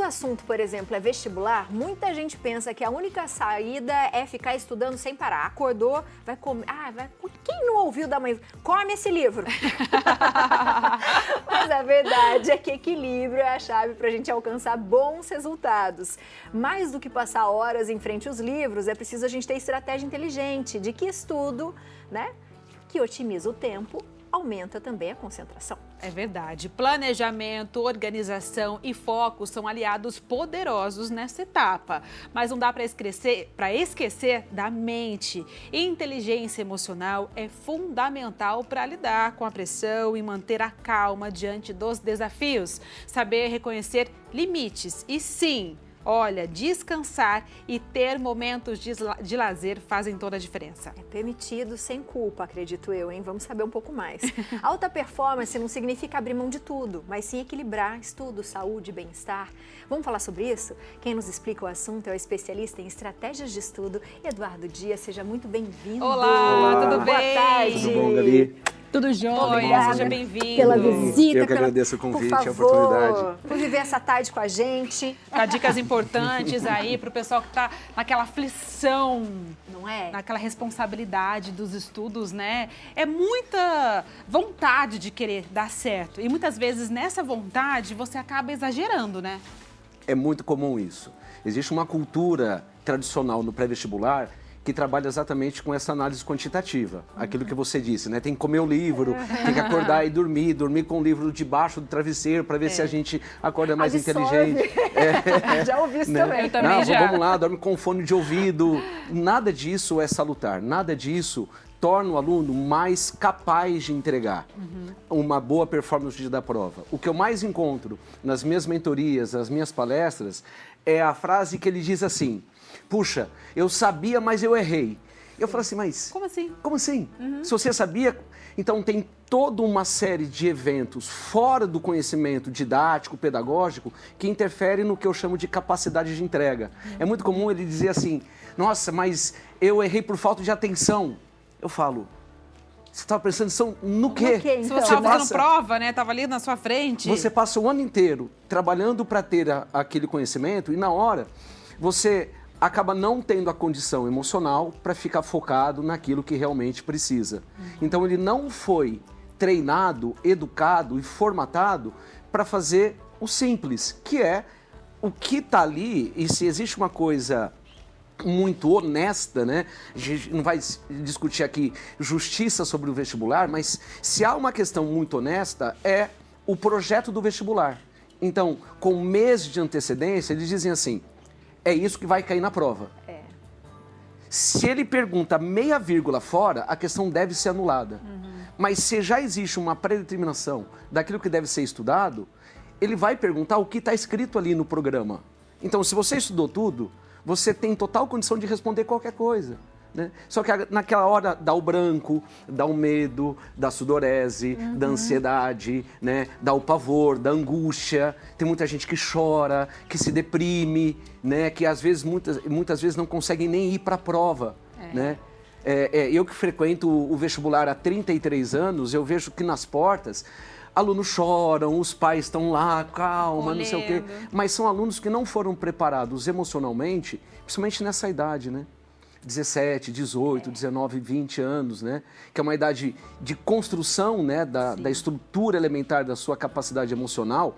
assunto, por exemplo, é vestibular, muita gente pensa que a única saída é ficar estudando sem parar. Acordou, vai comer. Quem não ouviu da mãe? Come esse livro. Mas a verdade é que equilíbrio é a chave para a gente alcançar bons resultados. Mais do que passar horas em frente aos livros, é preciso a gente ter estratégia inteligente de que estudo, né, que otimiza o tempo, aumenta também a concentração. É verdade. Planejamento, organização e foco são aliados poderosos nessa etapa. Mas não dá para esquecer da mente. Inteligência emocional é fundamental para lidar com a pressão e manter a calma diante dos desafios. Saber reconhecer limites e sim, olha, descansar e ter momentos de lazer fazem toda a diferença. É permitido sem culpa, acredito eu, hein? Vamos saber um pouco mais. Alta performance não significa abrir mão de tudo, mas sim equilibrar estudo, saúde, bem-estar. Vamos falar sobre isso? Quem nos explica o assunto é o especialista em estratégias de estudo, Eduardo Dias. Seja muito bem-vindo. Olá, tudo bem? Boa tarde. Tudo bom, Gabi? Tudo jóia, seja bem-vindo. Pela visita. Eu que agradeço o convite, por a oportunidade. Por viver essa tarde com a gente. Dá dicas importantes aí para o pessoal que está naquela aflição, não é? Naquela responsabilidade dos estudos, né? É muita vontade de querer dar certo. E muitas vezes nessa vontade você acaba exagerando, né? É muito comum isso. Existe uma cultura tradicional no pré-vestibular que trabalha exatamente com essa análise quantitativa. Aquilo que você disse, né? Tem que comer o livro, tem que acordar e dormir com o livro debaixo do travesseiro para ver se a gente acorda mais inteligente. Já ouvi isso né? também. Eu também já. Vamos lá, dorme com fone de ouvido. Nada disso é salutar, nada disso torna o aluno mais capaz de entregar uma boa performance no dia da prova. O que eu mais encontro nas minhas mentorias, nas minhas palestras, é a frase que ele diz assim: puxa, eu sabia, mas eu errei. Eu falo assim, mas... Como assim? Como assim? Se você sabia... Então, tem toda uma série de eventos fora do conhecimento didático, pedagógico, que interferem no que eu chamo de capacidade de entrega. É muito comum ele dizer assim, nossa, mas eu errei por falta de atenção. Eu falo, você estava prestando atenção no quê? No quê, então? Se você estava fazendo prova, né? Estava ali na sua frente. Você passa o ano inteiro trabalhando para ter aquele conhecimento e na hora você acaba não tendo a condição emocional para ficar focado naquilo que realmente precisa. Então ele não foi treinado, educado e formatado para fazer o simples, que é o que está ali. E se existe uma coisa muito honesta, né? A gente não vai discutir aqui justiça sobre o vestibular, mas se há uma questão muito honesta, é o projeto do vestibular. Então, com meses de antecedência, eles dizem assim, é isso que vai cair na prova. Se ele pergunta meia vírgula fora, a questão deve ser anulada. Mas se já existe uma predeterminação daquilo que deve ser estudado, ele vai perguntar o que está escrito ali no programa. Então, se você estudou tudo, você tem total condição de responder qualquer coisa, né? Só que naquela hora dá o branco, dá o medo, dá a sudorese, da ansiedade, né? Dá o pavor, da angústia. Tem muita gente que chora, que se deprime, né? Que às vezes, muitas vezes não conseguem nem ir para a prova, né? Eu que frequento o vestibular há 33 anos, eu vejo que nas portas alunos choram, os pais estão lá, calma, não sei o quê. Mas são alunos que não foram preparados emocionalmente, principalmente nessa idade, né? 17, 18, 19, 20 anos, né? Que é uma idade de construção, né? Da estrutura elementar da sua capacidade emocional.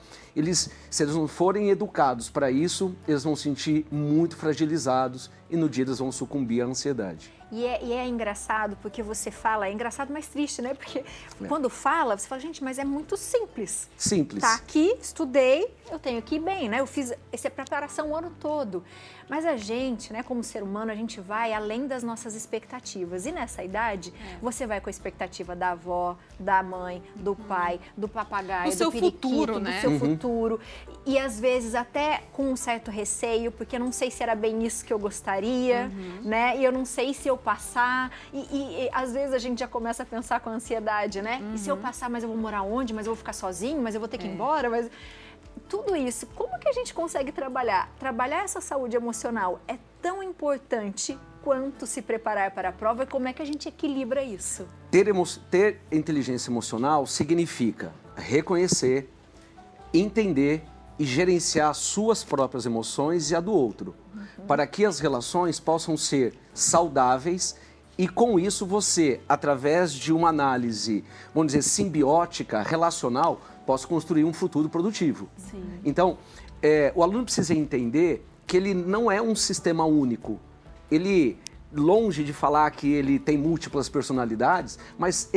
Se eles não forem educados para isso, eles vão se sentir muito fragilizados e no dia eles vão sucumbir à ansiedade. E é engraçado porque você fala, é engraçado, mas triste, né? Porque quando fala, você fala, gente, mas é muito simples. Simples. Tá aqui, estudei, eu tenho que ir bem, né? Eu fiz essa preparação o ano todo. Mas a gente, né, como ser humano, a gente vai além das nossas expectativas. E nessa idade, você vai com a expectativa da avó, da mãe, do pai, do papagaio, do seu futuro, né? Do seu futuro. E às vezes até com um certo receio, porque eu não sei se era bem isso que eu gostaria, né? E eu não sei se eu passar. E às vezes a gente já começa a pensar com a ansiedade, né? E se eu passar, mas eu vou morar onde? Mas eu vou ficar sozinho? Mas eu vou ter que ir embora? Mas tudo isso, como que a gente consegue trabalhar? Trabalhar essa saúde emocional é tão importante quanto se preparar para a prova e como é que a gente equilibra isso? Ter inteligência emocional significa reconhecer, entender e gerenciar suas próprias emoções e a do outro, para que as relações possam ser saudáveis e com isso você, através de uma análise, vamos dizer, simbiótica, relacional, possa construir um futuro produtivo. Sim. Então, o aluno precisa entender que ele não é um sistema único. Ele, longe de falar que ele tem múltiplas personalidades, mas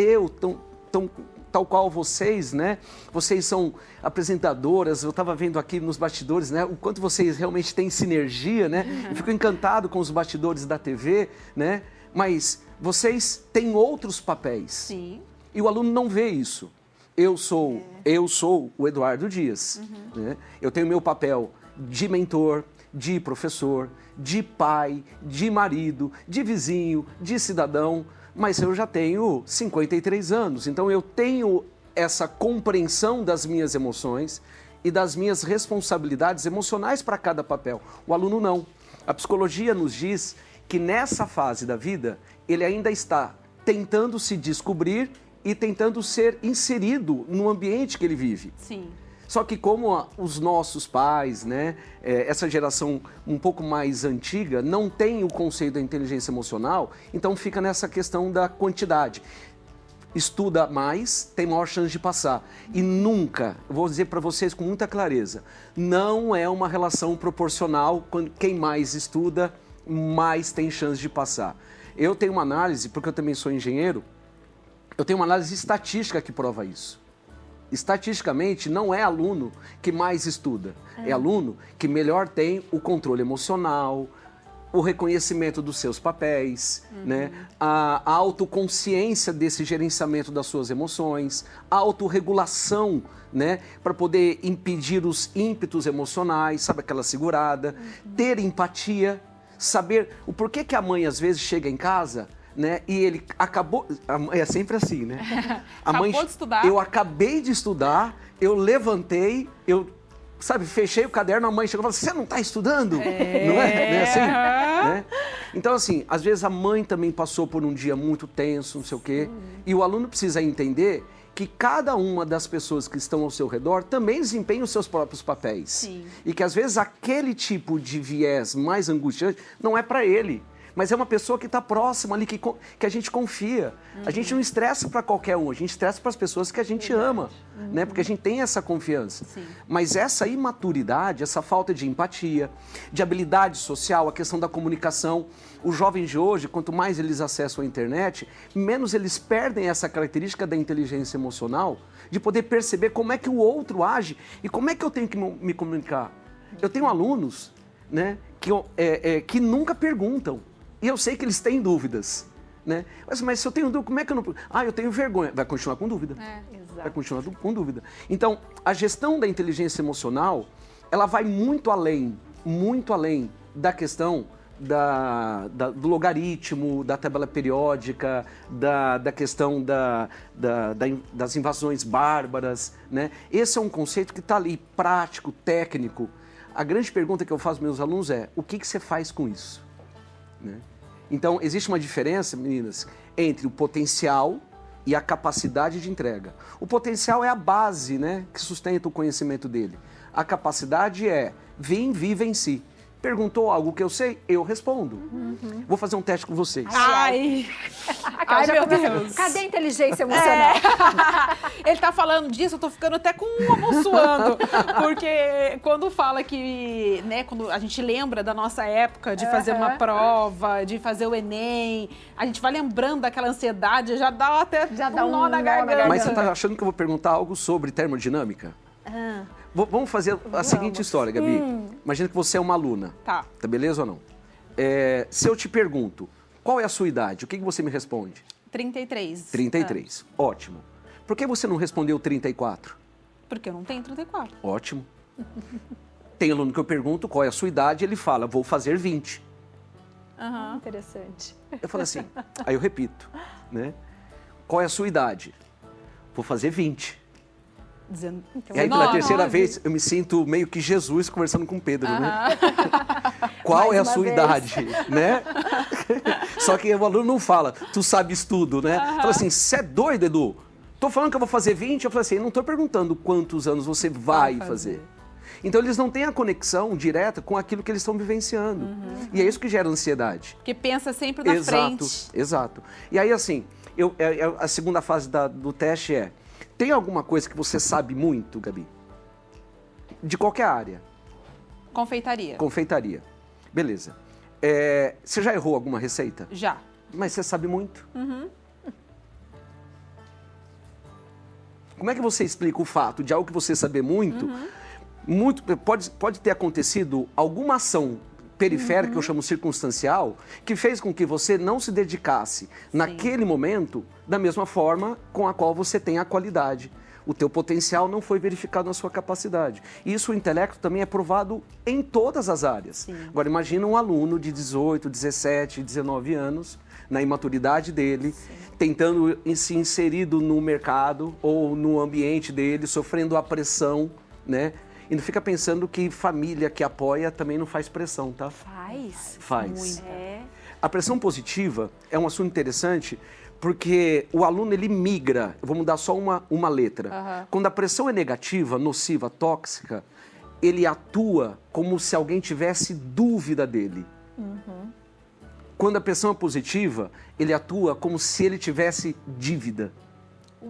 tal qual vocês, né? Vocês são apresentadoras, eu estava vendo aqui nos bastidores, né? O quanto vocês realmente têm sinergia, né? Eu fico encantado com os bastidores da TV, né? Mas vocês têm outros papéis. Sim. E o aluno não vê isso. Eu sou o Eduardo Dias, né? Eu tenho meu papel de mentor, de professor, de pai, de marido, de vizinho, de cidadão, mas eu já tenho 53 anos, então eu tenho essa compreensão das minhas emoções e das minhas responsabilidades emocionais para cada papel. O aluno não. A psicologia nos diz que nessa fase da vida, ele ainda está tentando se descobrir e tentando ser inserido no ambiente que ele vive. Sim. Só que como os nossos pais, né, essa geração um pouco mais antiga, não tem o conceito da inteligência emocional, então fica nessa questão da quantidade. Estuda mais, tem maior chance de passar. E nunca, vou dizer para vocês com muita clareza, não é uma relação proporcional, quem mais estuda, mais tem chance de passar. Eu tenho uma análise, porque eu também sou engenheiro, eu tenho uma análise estatística que prova isso. Estatisticamente, não é aluno que mais estuda, é aluno que melhor tem o controle emocional, o reconhecimento dos seus papéis, né? A autoconsciência desse gerenciamento das suas emoções, a autorregulação, né? Para poder impedir os ímpetos emocionais, sabe, aquela segurada, ter empatia, saber o porquê que a mãe às vezes chega em casa, né? E ele acabou... É sempre assim, né? A mãe, acabou de estudar. Eu acabei de estudar, eu levantei, sabe, fechei o caderno, a mãe chegou e falou, você não está estudando? Não é assim? Né? Então, assim, às vezes a mãe também passou por um dia muito tenso, não sei o quê, e o aluno precisa entender que cada uma das pessoas que estão ao seu redor também desempenha os seus próprios papéis. Sim. E que às vezes aquele tipo de viés mais angustiante não é para ele. Mas é uma pessoa que está próxima ali, que a gente confia. A gente não estressa para qualquer um, a gente estressa para as pessoas que a gente ama, né? Porque a gente tem essa confiança. Sim. Mas essa imaturidade, essa falta de empatia, de habilidade social, a questão da comunicação, os jovens de hoje, quanto mais eles acessam a internet, menos eles perdem essa característica da inteligência emocional, de poder perceber como é que o outro age e como é que eu tenho que me comunicar. Eu tenho alunos, né, que nunca perguntam. E eu sei que eles têm dúvidas, né? Mas se eu tenho dúvida, como é que eu não... eu tenho vergonha. Vai continuar com dúvida. Vai continuar com dúvida. Então, a gestão da inteligência emocional, ela vai muito além da questão do logaritmo, da tabela periódica, da questão das invasões bárbaras, né? Esse é um conceito que está ali, prático, técnico. A grande pergunta que eu faço aos meus alunos é, o que você faz com isso? Né? Então, existe uma diferença, meninas, entre o potencial e a capacidade de entrega. O potencial é a base, né, que sustenta o conhecimento dele. A capacidade é vivencie. Perguntou algo que eu sei, eu respondo. Vou fazer um teste com vocês. Ai, meu Deus. Cadê a inteligência emocional? Ele tá falando disso, eu tô ficando até com uma mão suando. Porque quando fala que, né, quando a gente lembra da nossa época de fazer uma prova, de fazer o Enem, a gente vai lembrando daquela ansiedade, já dá um nó na garganta. Mas você tá achando que eu vou perguntar algo sobre termodinâmica? Vamos fazer a seguinte história, Gabi. Imagina que você é uma aluna. Tá. Tá beleza ou não? Se eu te pergunto, qual é a sua idade? O que você me responde? 33. 33. Ótimo. Por que você não respondeu 34? Porque eu não tenho 34. Ótimo. Tem aluno que eu pergunto qual é a sua idade, ele fala, vou fazer 20. Interessante. Eu falo assim, aí eu repito, né? Qual é a sua idade? Vou fazer 20. E aí, pela terceira vez, eu me sinto meio que Jesus conversando com Pedro, né? Qual é a sua idade, né? Só que o aluno não fala, tu sabes tudo, né? Fala assim, você é doido, Edu? Tô falando que eu vou fazer 20, eu falei assim, não tô perguntando quantos anos você vai fazer. Então eles não têm a conexão direta com aquilo que eles estão vivenciando. E é isso que gera ansiedade. Porque pensa sempre na frente. Exato. E aí, assim, a segunda fase do teste é: tem alguma coisa que você sabe muito, Gabi? De qualquer área. Confeitaria. Confeitaria. Beleza. Você já errou alguma receita? Já. Mas você sabe muito. Como é que você explica o fato de algo que você saber muito, pode ter acontecido alguma ação periférica, que eu chamo circunstancial, que fez com que você não se dedicasse naquele momento da mesma forma com a qual você tem a qualidade. O teu potencial não foi verificado na sua capacidade. E isso, o intelecto também é provado em todas as áreas. Sim. Agora, imagina um aluno de 18, 17, 19 anos, na imaturidade dele, tentando se inserido no mercado ou no ambiente dele, sofrendo a pressão, né? E não fica pensando que família que apoia também não faz pressão, tá? Faz. A pressão positiva é um assunto interessante, porque o aluno, ele migra, eu vou mudar só uma letra. Quando a pressão é negativa, nociva, tóxica, ele atua como se alguém tivesse dúvida dele. Quando a pressão é positiva, ele atua como se ele tivesse dívida.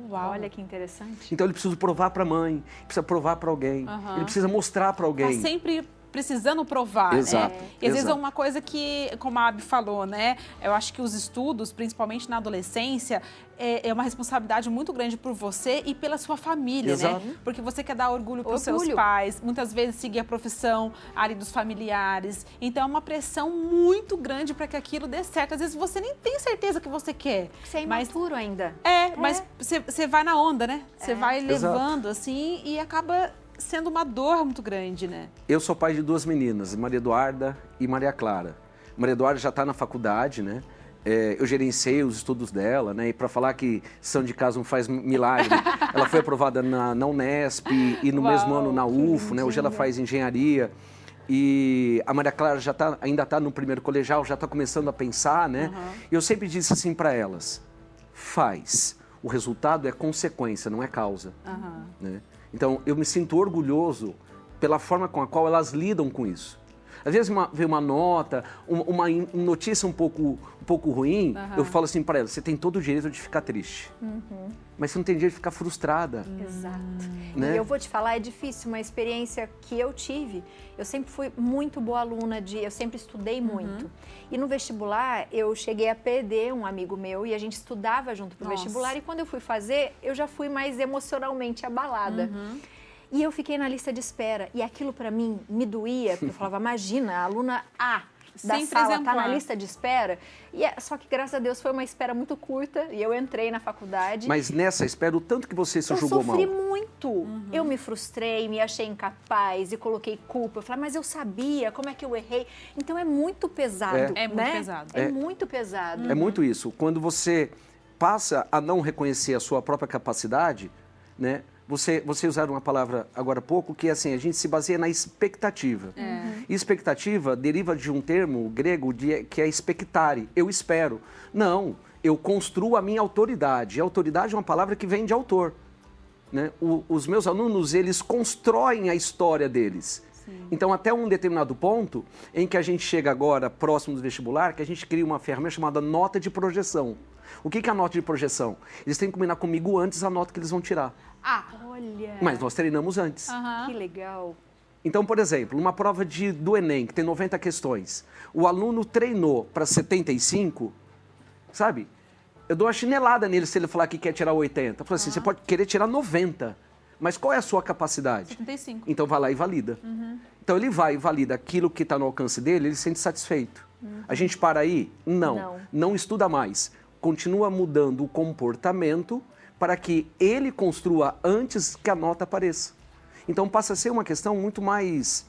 Uau. Olha que interessante. Então ele precisa provar para a mãe, precisa provar para alguém, ele precisa mostrar para alguém. Tá sempre precisando provar, Exato, né? E às vezes é uma coisa que, como a Abi falou, né? Eu acho que os estudos, principalmente na adolescência, é uma responsabilidade muito grande por você e pela sua família, né? Porque você quer dar orgulho para os seus pais, muitas vezes seguir a profissão ali dos familiares. Então é uma pressão muito grande para que aquilo dê certo. Às vezes você nem tem certeza que você quer. Você é imaturo ainda. Mas você vai na onda, né? Você vai levando assim e acaba sendo uma dor muito grande, né? Eu sou pai de 2 meninas, Maria Eduarda e Maria Clara. Maria Eduarda já está na faculdade, né? Eu gerenciei os estudos dela, né? E para falar que lição de casa não faz milagre, ela foi aprovada na Unesp e no mesmo ano na UFO, né? Hoje ela faz engenharia. E a Maria Clara ainda está no primeiro colegial, já está começando a pensar, né? E eu sempre disse assim para elas: faz. O resultado é consequência, não é causa. Né? Então, eu me sinto orgulhoso pela forma com a qual elas lidam com isso. Às vezes vem uma nota, uma notícia um pouco ruim, eu falo assim para elas: você tem todo o direito de ficar triste. Mas você não tem direito de ficar frustrada. Exato. Né? E eu vou te falar, é difícil, uma experiência que eu tive. Eu sempre fui muito boa aluna, eu sempre estudei muito. E no vestibular, eu cheguei a perder um amigo meu e a gente estudava junto pro vestibular. E quando eu fui fazer, eu já fui mais emocionalmente abalada. E eu fiquei na lista de espera. E aquilo para mim me doía, porque eu falava: imagina, a aluna A da sala tá na lista de espera. Só que, graças a Deus, foi uma espera muito curta e eu entrei na faculdade. Mas nessa espera, o tanto que você se julgou mal? Eu sofri muito. Eu me frustrei, me achei incapaz e coloquei culpa. Eu falei: mas eu sabia, como é que eu errei? Então é muito pesado, É muito pesado. É muito pesado. É muito isso. Quando você passa a não reconhecer a sua própria capacidade, né? Você usaram uma palavra agora há pouco, que é assim: a gente se baseia na expectativa. E expectativa deriva de um termo grego que é expectare, eu espero. Não, eu construo a minha autoridade. E autoridade é uma palavra que vem de autor. Né? Os meus alunos, eles constroem a história deles. Então, até um determinado ponto em que a gente chega agora, próximo do vestibular, que a gente cria uma ferramenta chamada nota de projeção. O que é a nota de projeção? Eles têm que combinar comigo antes a nota que eles vão tirar. Olha! Mas nós treinamos antes. Que legal! Então, por exemplo, numa prova do Enem, que tem 90 questões, o aluno treinou para 75, sabe? Eu dou uma chinelada nele se ele falar que quer tirar 80. Eu falo assim: você pode querer tirar 90, mas qual é a sua capacidade? 75. Então vai lá e valida. Então ele vai e valida aquilo que está no alcance dele, ele se sente satisfeito. A gente para aí? Não estuda mais. Continua mudando o comportamento para que ele construa antes que a nota apareça. Então passa a ser uma questão muito mais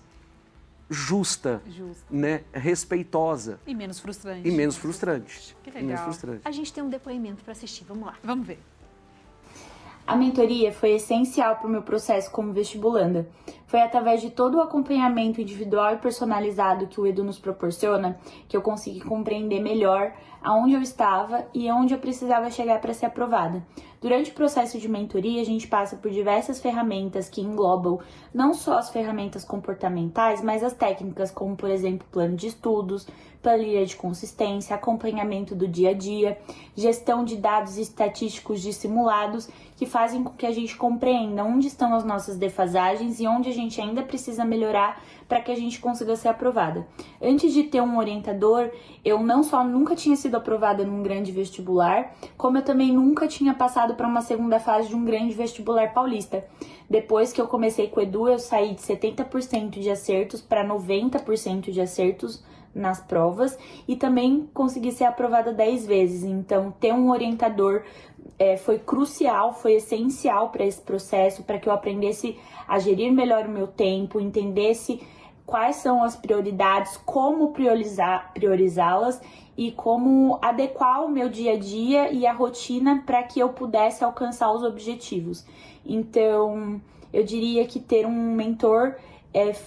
justa, né? Respeitosa. E menos frustrante. Que legal. Menos frustrante. A gente tem um depoimento para assistir, vamos lá. Vamos ver. A mentoria foi essencial para o meu processo como vestibulanda. Foi através de todo o acompanhamento individual e personalizado que o Edu nos proporciona que eu consegui compreender melhor aonde eu estava e aonde eu precisava chegar para ser aprovada. Durante o processo de mentoria, a gente passa por diversas ferramentas que englobam não só as ferramentas comportamentais, mas as técnicas como, por exemplo, plano de estudos, planilha de consistência, acompanhamento do dia a dia, gestão de dados estatísticos de simulados, que fazem com que a gente compreenda onde estão as nossas defasagens e onde a gente ainda precisa melhorar para que a gente consiga ser aprovada. Antes de ter um orientador, eu não só nunca tinha sido aprovada num grande vestibular, como eu também nunca tinha passado para uma segunda fase de um grande vestibular paulista. Depois que eu comecei com o Edu, eu saí de 70% de acertos para 90% de acertos nas provas e também consegui ser aprovada 10 vezes. Então, ter um orientador foi crucial, foi essencial para esse processo, para que eu aprendesse a gerir melhor o meu tempo, entendesse quais são as prioridades, como priorizá-las e como adequar o meu dia a dia e a rotina para que eu pudesse alcançar os objetivos. Então, eu diria que ter um mentor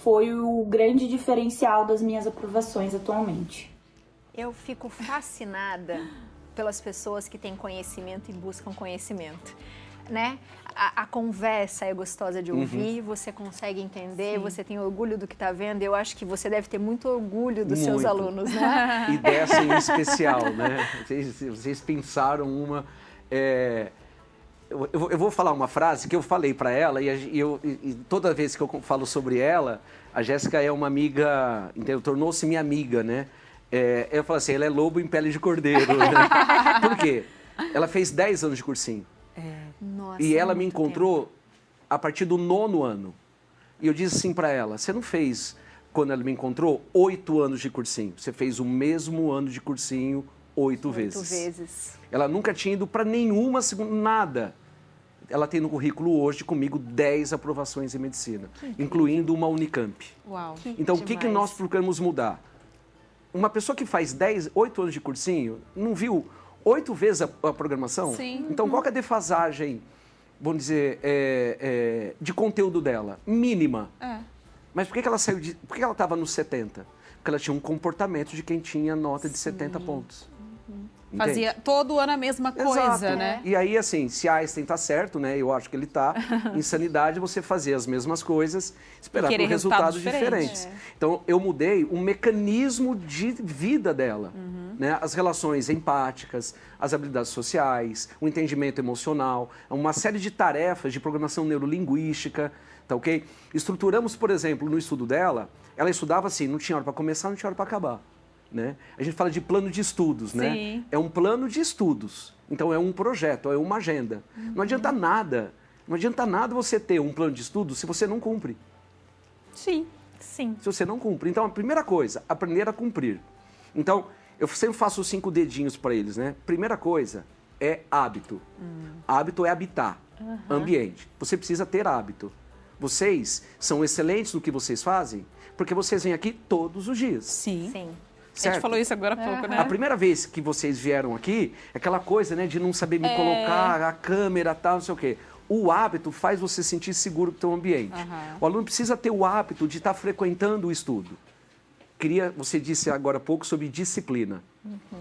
foi o grande diferencial das minhas aprovações atualmente. Eu fico fascinada pelas pessoas que têm conhecimento e buscam conhecimento, né? A conversa é gostosa de ouvir, você consegue entender, sim, você tem orgulho do que está vendo. Eu acho que você deve ter muito orgulho dos seus alunos, né? E dessa em especial, né? Vocês pensaram uma... Eu vou falar uma frase que eu falei para ela e toda vez que eu falo sobre ela, a Jéssica é uma amiga, então, tornou-se minha amiga, né? Eu falo assim, ela é lobo em pele de cordeiro, né? Por quê? Ela fez 10 anos de cursinho. Nossa, e ela me encontrou a partir do 9º ano. E eu disse assim para ela, você não fez, quando ela me encontrou, 8 anos de cursinho. Você fez o mesmo ano de cursinho 8 vezes. Ela nunca tinha ido para nenhuma segunda, nada. Ela tem no currículo hoje comigo 10 aprovações em medicina, incluindo uma Unicamp. Uau. Então, o que nós procuramos mudar? Uma pessoa que faz 8 anos de cursinho, não viu 8 vezes a programação? Sim. Então, qual que é a defasagem, vamos dizer, de conteúdo dela? Mínima. Mas por que ela saiu por que ela estava nos 70? Porque ela tinha um comportamento de quem tinha nota de 70 pontos. Entende? Fazia todo ano a mesma coisa, exato, né? E aí, assim, se Einstein tá certo, né? Eu acho que ele tá. Insanidade é você fazer as mesmas coisas, esperar por resultados diferentes. Então, eu mudei o mecanismo de vida dela. Né? As relações empáticas, as habilidades sociais, o entendimento emocional, uma série de tarefas de programação neurolinguística, tá ok? Estruturamos, por exemplo, no estudo dela, ela estudava assim, não tinha hora para começar, não tinha hora para acabar. Né? A gente fala de plano de estudos, né? Sim. É um plano de estudos. Então, é um projeto, é uma agenda. Não adianta nada. Não adianta nada você ter um plano de estudos se você não cumpre. Sim. Sim. Se você não cumpre. Então, a primeira coisa, aprender a cumprir. Então, eu sempre faço os 5 dedinhos para eles, né? Primeira coisa é hábito. Hábito é habitar, ambiente. Você precisa ter hábito. Vocês são excelentes no que vocês fazem porque vocês vêm aqui todos os dias. Sim. Sim. Certo? A gente falou isso agora há pouco, né? A primeira vez que vocês vieram aqui, aquela coisa, né, de não saber me colocar, a câmera, tal, não sei o quê. O hábito faz você sentir seguro no seu ambiente. O aluno precisa ter o hábito de estar frequentando o estudo. Você disse agora há pouco sobre disciplina.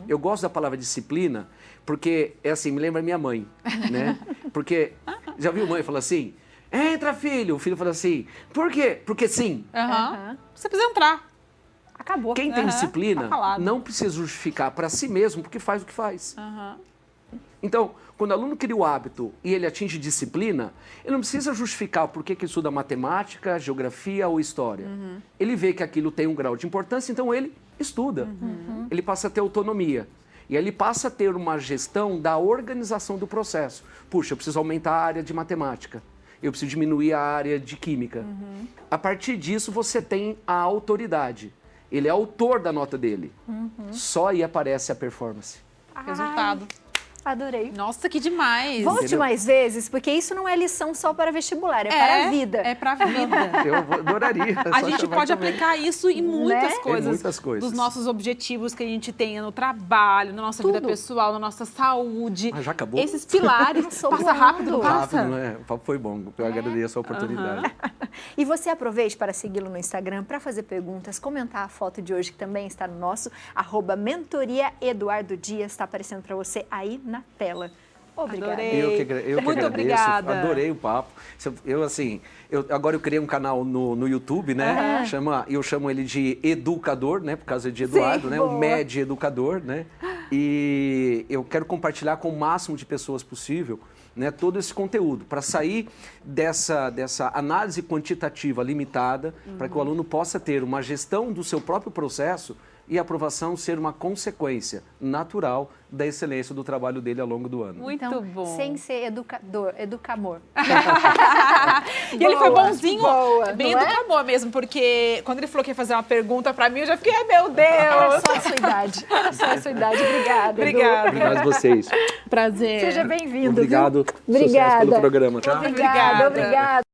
Eu gosto da palavra disciplina porque, assim, me lembra minha mãe, né? Porque, já viu mãe falar assim, entra filho, o filho fala assim, por quê? Porque sim. Você precisa entrar. Acabou. Quem tem disciplina tá não precisa justificar para si mesmo porque faz o que faz. Então, quando o aluno cria o hábito e ele atinge disciplina, ele não precisa justificar por que ele estuda matemática, geografia ou história. Ele vê que aquilo tem um grau de importância, então ele estuda. Ele passa a ter autonomia. E aí ele passa a ter uma gestão da organização do processo. Puxa, eu preciso aumentar a área de matemática. Eu preciso diminuir a área de química. A partir disso, você tem a autoridade. Ele é autor da nota dele. Só aí aparece a performance. Resultado. Adorei. Nossa, que demais. Volte Entendeu? mais vezes, porque isso não é lição só para vestibular, é para a vida. É pra vida. Eu adoraria. A gente pode aplicar isso em muitas Né? coisas. Em muitas coisas. Dos nossos objetivos que a gente tenha no trabalho, na nossa vida pessoal, na nossa saúde. Ah, já acabou? Esses pilares. Passou Passa voando. rápido, não passa? Rápido, né? O papo foi bom. Eu agradeço a oportunidade. E você aproveite para segui-lo no Instagram, para fazer perguntas, comentar a foto de hoje, que também está no nosso, @mentoriaeduardodias, está aparecendo para você aí na tela. Obrigada. Adorei. Eu que Muito agradeço, obrigada. adorei o papo. Agora eu criei um canal no YouTube, né? Eu chamo ele de Educador, né? Por causa de Eduardo, né? boa. O Med Educador, né? E eu quero compartilhar com o máximo de pessoas possível, né, todo esse conteúdo, para sair dessa análise quantitativa limitada, para que o aluno possa ter uma gestão do seu próprio processo e a aprovação ser uma consequência natural da excelência do trabalho dele ao longo do ano. Muito Então, bom. sem ser educador, educamor. E ele foi bonzinho, boa, bem não é? educador mesmo, porque quando ele falou que ia fazer uma pergunta pra mim, eu já fiquei, ai meu Era Deus. só a sua idade. Era só a sua idade. Obrigada. Edu. Obrigada. Obrigado a vocês. Prazer. Seja bem-vindo. Obrigado. Viu? Sucesso Obrigada. pelo programa, tá? Obrigada. Obrigada. Obrigada.